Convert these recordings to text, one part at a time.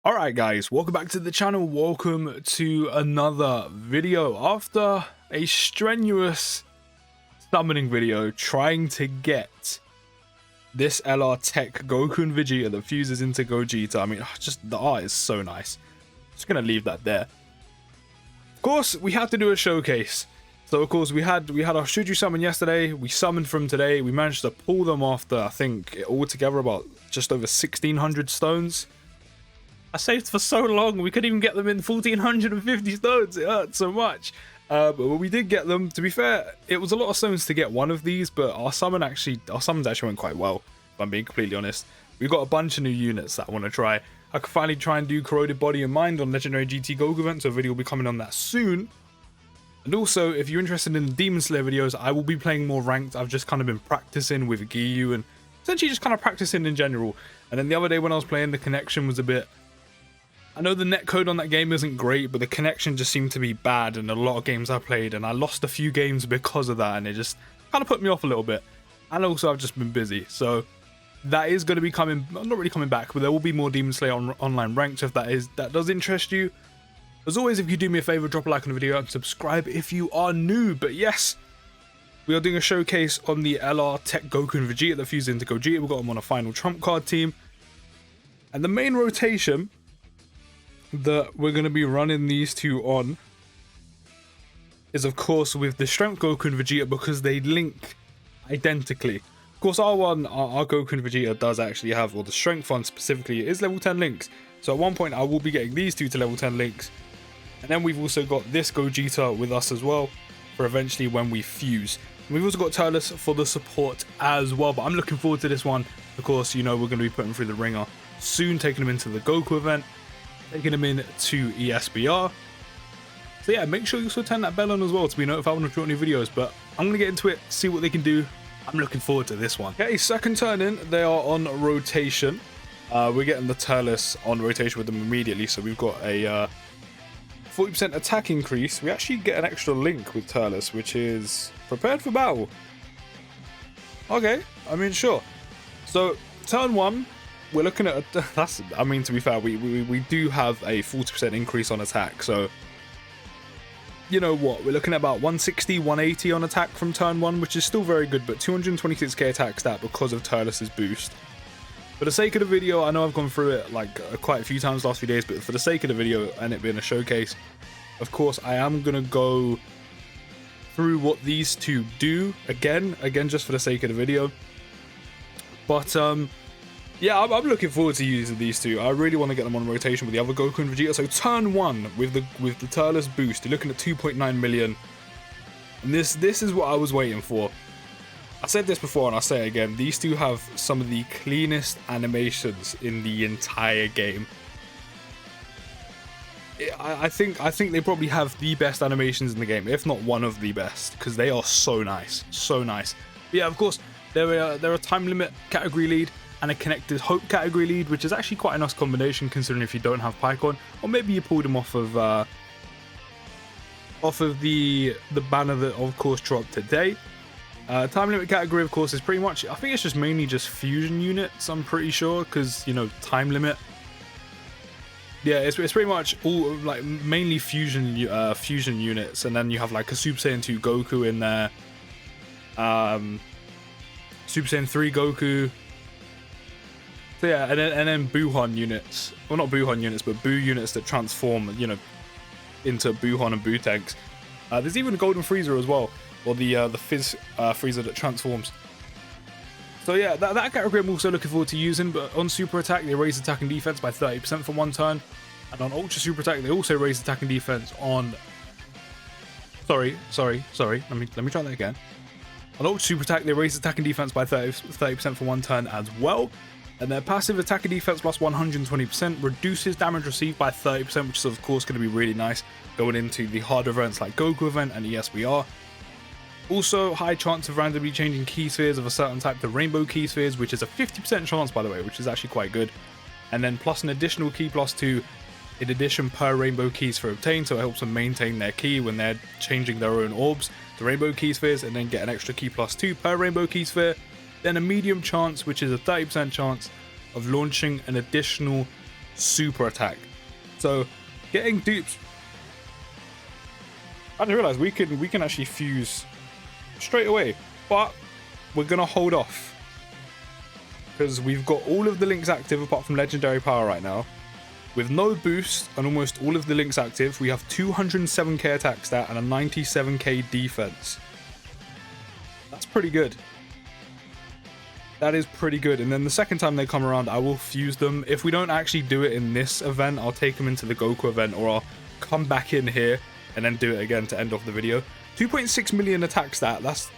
Alright guys, welcome back to the channel, welcome to another video. After a strenuous summoning video trying to get this TEQ Goku Vegeta that fuses into Gogeta, I mean, just the art is so nice. Just gonna leave that there. Of course, we had to do a showcase. So of course we had our Shuju summon yesterday, we summoned from today, we managed to pull them after, I think, altogether about just over 1600 stones. I saved for so long, we couldn't even get them in 1450 stones, it hurt so much. But we did get them. To be fair, it was a lot of stones to get one of these, but our summons actually went quite well, if I'm being completely honest. We've got a bunch of new units that I want to try. I could finally try and do Corroded Body and Mind on Legendary GT Goku event, so a video will be coming on that soon. And also, if you're interested in the Demon Slayer videos, I will be playing more ranked. I've just kind of been practicing with Giyu and essentially just kind of practicing in general. And then the other day when I was playing, the connection was a bit... I know the netcode on that game isn't great, but the connection just seemed to be bad in a lot of games I played, and I lost a few games because of that, and it just kind of put me off a little bit. And also, I've just been busy, so that is going to be coming, not really coming back, but there will be more Demon Slayer online ranked, so if that does interest you. As always, if you do me a favor, drop a like on the video and subscribe if you are new. But yes, we are doing a showcase on the TEQ Goku and Vegeta that fused into Gogeta. We've got them on a final trump card team, and the main rotation that we're going to be running these two on is of course with the Strength Goku and Vegeta, because they link identically. Of course our Goku and Vegeta does actually have, or the Strength one specifically, is level 10 links. So at one point I will be getting these two to level 10 links. And then we've also got this Gogeta with us as well for eventually when we fuse. And we've also got Turles for the support as well, but I'm looking forward to this one. Of course, you know, we're going to be putting through the ringer soon, taking them into the Goku event, taking them in to ESBR. So yeah, make sure you also turn that bell on as well to be notified when I drop new videos. But I'm going to get into it, see what they can do. I'm looking forward to this one. Okay, second turn in, they are on rotation. We're getting the Turles on rotation with them immediately. So we've got a 40% attack increase. We actually get an extra link with Turles, which is prepared for battle. Okay, I mean, sure. So turn one, we're looking at that's, I mean, to be fair, we do have a 40% increase on attack, so you know what, we're looking at about 160 180 on attack from turn one, which is still very good, but 226k attack stat because of Turles' boost. For the sake of the video, I know I've gone through it like quite a few times the last few days, but for the sake of the video and it being a showcase, of course I am gonna go through what these two do again just for the sake of the video. But yeah, I'm looking forward to using these two. I really want to get them on rotation with the other Goku and Vegeta. So turn one with the Turles boost, you're looking at 2.9 million. And this is what I was waiting for. I said this before and I'll say it again. These two have some of the cleanest animations in the entire game. I think they probably have the best animations in the game, if not one of the best, because they are so nice, so nice. But yeah, of course, they're a time limit category lead and a connected hope category lead, which is actually quite a nice combination considering if you don't have Pycon, or maybe you pulled him off of the banner that of course dropped today. Time limit category of course is pretty much, I think it's just mainly just fusion units, I'm pretty sure, because you know, time limit. Yeah, it's pretty much all like mainly fusion units, and then you have like a Super Saiyan 2 Goku in there, Super Saiyan 3 Goku. So yeah, and then Buuhan units. Well, not Buuhan units, but Buu units that transform, you know, into Buuhan and Buu tanks. There's even a Golden Frieza as well, or the Fizz Frieza that transforms. So yeah, that category I'm also looking forward to using. But on Super Attack, they raise attack and defense by 30% for one turn, and on Ultra Super Attack, they also raise attack and defense on. Sorry. Let me try that again. On Ultra Super Attack, they raise attack and defense by 30% for one turn as well. And their passive attack and defense plus 120% reduces damage received by 30%, which is of course going to be really nice going into the hard events like Goku event and ESBR. Also, high chance of randomly changing key spheres of a certain type to rainbow key spheres, which is a 50% chance by the way, which is actually quite good. And then plus an additional key plus 2 in addition per rainbow key sphere obtained, so it helps them maintain their key when they're changing their own orbs to rainbow key spheres, and then get an extra key plus 2 per rainbow key sphere. Then a medium chance, which is a 30% chance of launching an additional super attack. So getting dupes, I didn't realize we can actually fuse straight away, but we're gonna hold off because we've got all of the links active apart from legendary power right now. With no boost and almost all of the links active, we have 207k attack stat and a 97k defense. That's pretty good. That is pretty good. And then the second time they come around, I will fuse them. If we don't actually do it in this event, I'll take them into the Goku event, or I'll come back in here and then do it again to end off the video. 2.6 million attack stat. That's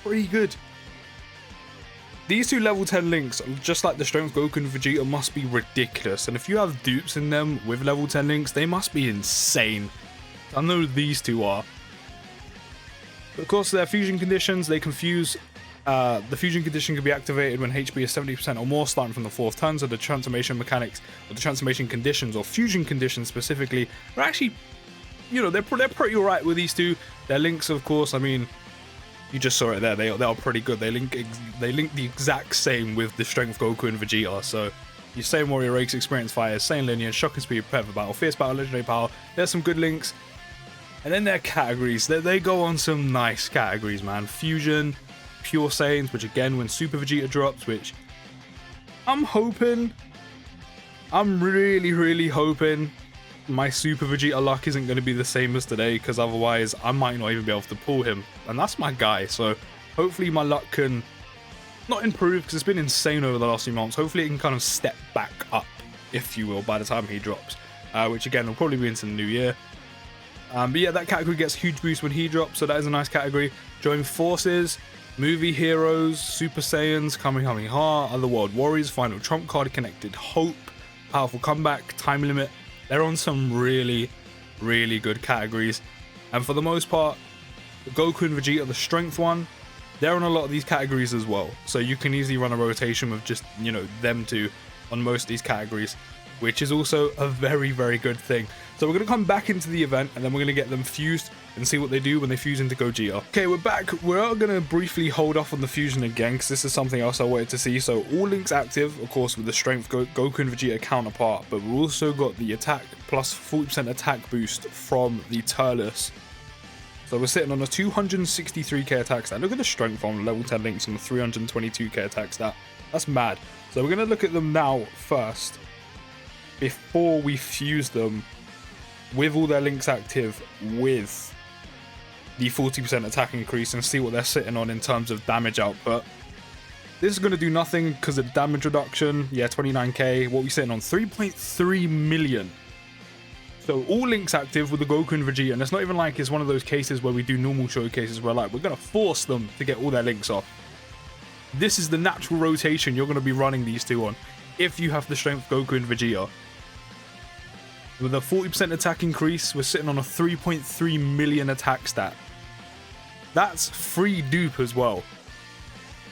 pretty good. These two level 10 links, just like the strength Goku and Vegeta, must be ridiculous. And if you have dupes in them with level 10 links, they must be insane. I know these two are. But of course, their fusion conditions, they can fuse. The fusion condition can be activated when HP is 70% or more, starting from the 4th turn. So the transformation mechanics, or the transformation conditions, or fusion conditions specifically, are actually, you know, they're pretty alright with these two. Their links, of course, I mean, you just saw it there. They are pretty good. They link the exact same with the strength Goku and Vegeta. So your same warrior race, experience fire, same lineage, shocking speed, prepare for battle, fierce battle, legendary power. There's some good links. And then their categories. They go on some nice categories, man. Fusion, pure Saiyans, which again when Super Vegeta drops, which I'm really hoping my Super Vegeta luck isn't going to be the same as today, because otherwise I might not even be able to pull him, and that's my guy. So hopefully my luck can not improve, because it's been insane over the last few months. Hopefully it can kind of step back up, if you will, by the time he drops, which again will probably be into the new year. But yeah, that category gets huge boost when he drops, so that is a nice category. Join forces, movie heroes, Super Saiyans, Kamehameha, Otherworld Warriors, Final Trump Card, Connected Hope, Powerful Comeback, Time Limit. They're on some really good categories. And for the most part, the Goku and Vegeta, the strength one, they're on a lot of these categories as well. So you can easily run a rotation with just, you know, them two on most of these categories, which is also a very good thing. So we're going to come back into the event, and then we're going to get them fused and see what they do when they fuse into Gogeta. Okay, we're back. We're going to briefly hold off on the fusion again, because this is something else I wanted to see. So all links active, of course, with the strength Goku and Vegeta counterpart, but we've also got the attack plus 40% attack boost from the Turles. So we're sitting on a 263k attack stat. Look at the strength on level 10 links on the 322k attack stat. That's mad. So we're going to look at them now first, before we fuse them with all their links active with the 40% attack increase, and see what they're sitting on in terms of damage output. This is going to do nothing because of damage reduction. Yeah, 29k. What are we sitting on? 3.3 million. So all links active with the Goku and Vegeta, and it's not even like it's one of those cases where we do normal showcases where like we're going to force them to get all their links off. This is the natural rotation you're going to be running these two on if you have the strength Goku and Vegeta. With a 40% attack increase, we're sitting on a 3.3 million attack stat. That's free dupe as well.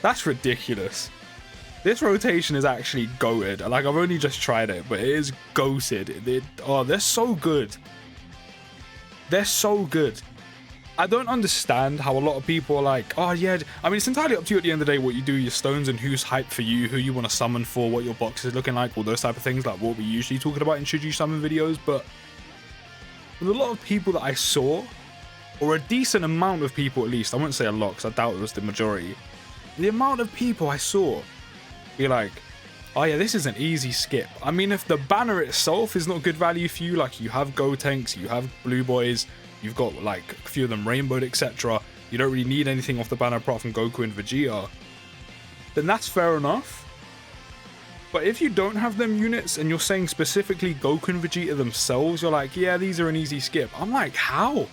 That's ridiculous. This rotation is actually goated. Like, I've only just tried it, but it is goated. Oh, they're so good. They're so good. I don't understand how a lot of people are like, oh yeah, I mean, it's entirely up to you at the end of the day what you do, your stones, and who's hype for you, who you want to summon for, what your box is looking like, all those type of things, like what we usually talking about in Should You Summon videos. But with a lot of people that I saw, or a decent amount of people at least, I wouldn't say a lot because I doubt it was the majority, the amount of people I saw be like, oh yeah, this is an easy skip. I mean, if the banner itself is not good value for you, like you have Gotenks, you have Blue Boys, you've got like a few of them rainbowed, etc. You don't really need anything off the banner apart from Goku and Vegeta, then that's fair enough. But if you don't have them units and you're saying specifically Goku and Vegeta themselves, you're like, yeah, these are an easy skip. I'm like, how?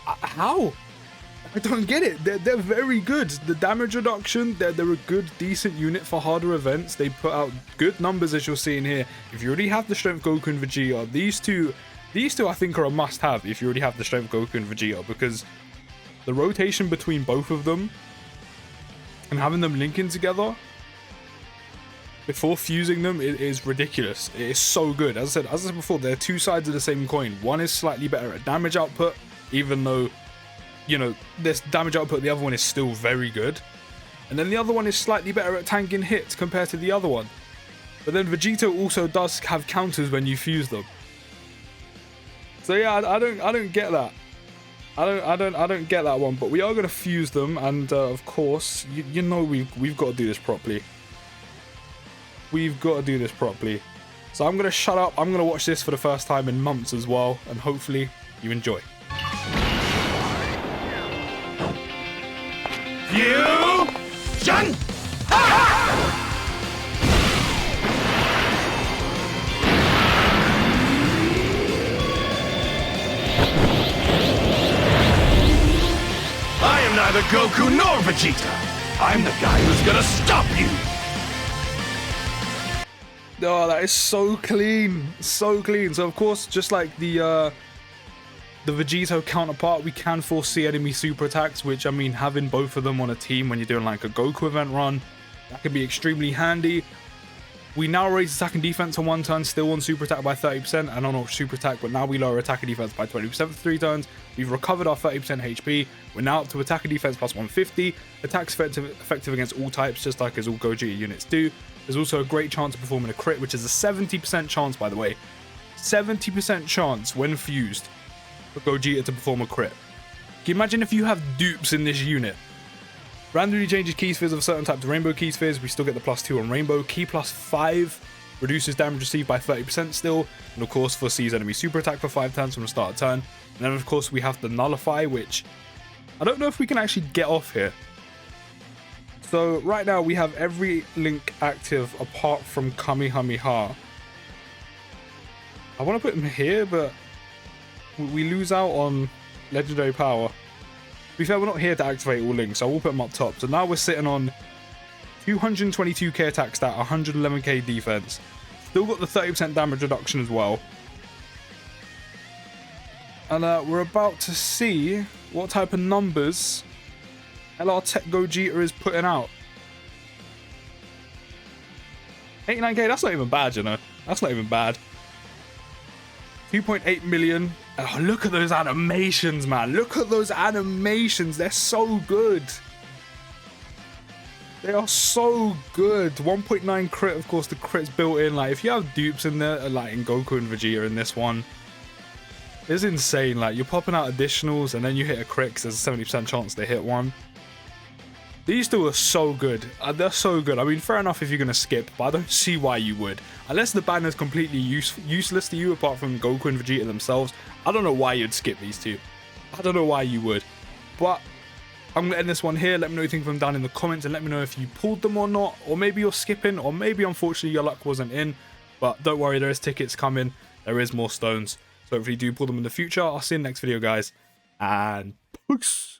How? I don't get it. They're very good. The damage reduction, they're a good, decent unit for harder events. They put out good numbers, as you're seeing here. If you already have the strength Goku and Vegeta, these two I think are a must-have if you already have the strength Goku and Vegeta, because the rotation between both of them and having them linking together before fusing them is ridiculous. It is so good. As I said before, they're two sides of the same coin. One is slightly better at damage output, even though, you know, this damage output, the other one is still very good. And then the other one is slightly better at tanking hits compared to the other one. But then Vegeta also does have counters when you fuse them. So yeah, I don't get that. I don't get that one. But we are gonna fuse them, and of course, you know we've got to do this properly. We've got to do this properly. So I'm gonna shut up. I'm gonna watch this for the first time in months as well, and hopefully you enjoy. Fusion! I am neither Goku nor Vegeta. I'm the guy who's gonna stop you. Oh, that is so clean. So clean. So of course, just like the Vegito counterpart, we can foresee enemy super attacks, which I mean, having both of them on a team when you're doing like a Goku event run, that can be extremely handy. We now raise attack and defense on 1 turn, still on super attack by 30% and on super attack, but now we lower attack and defense by 20% for 3 turns. We've recovered our 30% HP. We're now up to attack and defense plus 150. Attack's effective against all types, just like as all Gogeta units do. There's also a great chance of performing a crit, which is a 70% chance, by the way. 70% chance when fused for Gogeta to perform a crit. Can you imagine if you have dupes in this unit? Randomly changes key spheres of certain types of rainbow key spheres. We still get the +2 on rainbow. Key +5 reduces damage received by 30% still. And of course foresees enemy super attack for 5 turns from the start of turn. And then of course we have the nullify, which I don't know if we can actually get off here. So right now we have every link active apart from Kamehameha. I want to put him here, but we lose out on legendary power. To be fair, we're not here to activate all links, so I will put them up top. So now we're sitting on 222k attack stat, 111k defense. Still got the 30% damage reduction as well. And we're about to see what type of numbers TEQ Gogeta is putting out. 89k, that's not even bad, you know. That's not even bad. 2.8 million. Oh, look at those animations, man. Look at those animations. They're so good. They are so good. 1.9 crit, of course, the crit's built in. Like, if you have dupes in there, like in Goku and Vegeta in this one, it's insane. Like, you're popping out additionals and then you hit a crit because there's a 70% chance to hit one. These two are so good. They're so good. I mean, fair enough if you're going to skip, but I don't see why you would. Unless the banner is completely useless to you apart from Goku and Vegeta themselves, I don't know why you'd skip these two. I don't know why you would. But I'm going to end this one here. Let me know what you think of them down in the comments and let me know if you pulled them or not. Or maybe you're skipping, or maybe unfortunately your luck wasn't in. But don't worry, there is tickets coming. There is more stones. So if you do pull them in the future, I'll see you in the next video, guys. And peace.